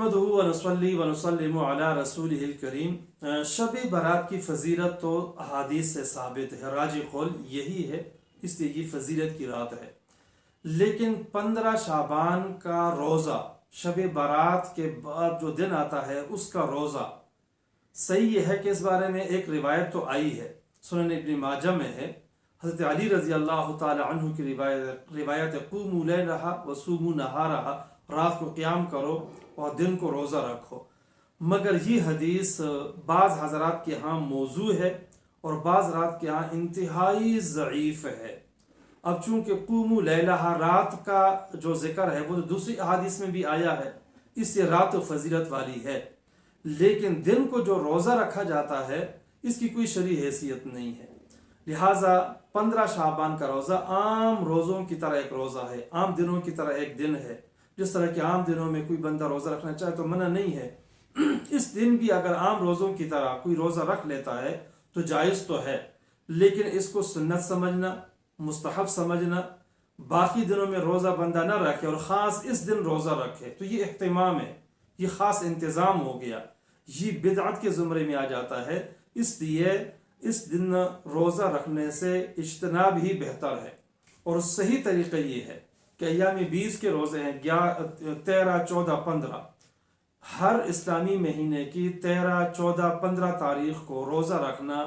नहमदुहु व नसल्ली व नुसल्लिमु अला रसूलिहिल करीम। शब बारात की फजीलत तो अहादीस से साबित है, राजी कौल यही है, इसलिए ये फजीलत की रात है। लेकिन 15 शाबान का रोज़ा, शब बारात के बाद जो दिन आता है उसका रोज़ा, सही ये है कि इस बारे में एक रिवायत तो आई है, सुनन इब्न माजा में है, हज़रत अली रज़ी अल्लाह तआला अन्हु की रिवायत क़ूमू लैलहा व सूमू नहारहा, रात को क़याम करो और दिन को रोज़ा रखो। मगर ये हदीस बाज़ हज़रात के यहाँ मौजू है और बाज़ हज़रात के यहाँ इंतहाई ज़ईफ़ है। अब चूँकि क़ूमू लैलहा रात का जो ज़िक्र है वो तो दूसरी अहादीस में भी आया है, इससे रात फजीलत वाली है, लेकिन दिन को जो रोज़ा रखा जाता है इसकी कोई शरई हैसियत नहीं है। लिहाजा 15 शाबान का रोज़ा आम रोज़ों की तरह एक रोज़ा है, आम दिनों की तरह एक दिन है। जिस तरह के आम दिनों में कोई बंदा रोज़ा रखना चाहे तो मना नहीं है, इस दिन भी अगर आम रोज़ों की तरह कोई रोज़ा रख लेता है तो जायज़ तो है, लेकिन इसको सुन्नत समझना, मुस्तहब समझना, बाकी दिनों में रोज़ा बंदा न रखे और ख़ास इस दिन रोज़ा रखे तो ये इह्तिमाम है, ये ख़ास इंतज़ाम हो गया, ये बिदअत के ज़ुमरे में आ जाता है। इसलिए इस दिन रोज़ा रखने से इज्तनाब ही बेहतर है। और सही तरीक़ा ये है कि अय्याम 20 के रोज़े हैं, 13, 14, 15, हर इस्लामी महीने की 13, 14, 15 तारीख़ को रोज़ा रखना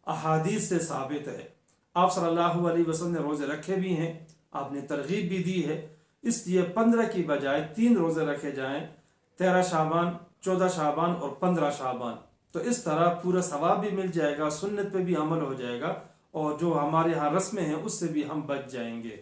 अहादीस से साबित है। आप सल्लल्लाहु अलैहि वसल्लम ने रोज़े रखे भी हैं, आपने तरगीब भी दी है। इसलिए 15 की बजाय 3 रोज़े रखे जाएं, 13 शाबान, 14 शाबान और 15 शाबान। तो इस तरह पूरा सवाब भी मिल जाएगा, सुन्नत पे भी अमल हो जाएगा और जो हमारे यहाँ रस्में हैं उससे भी हम बच जाएंगे।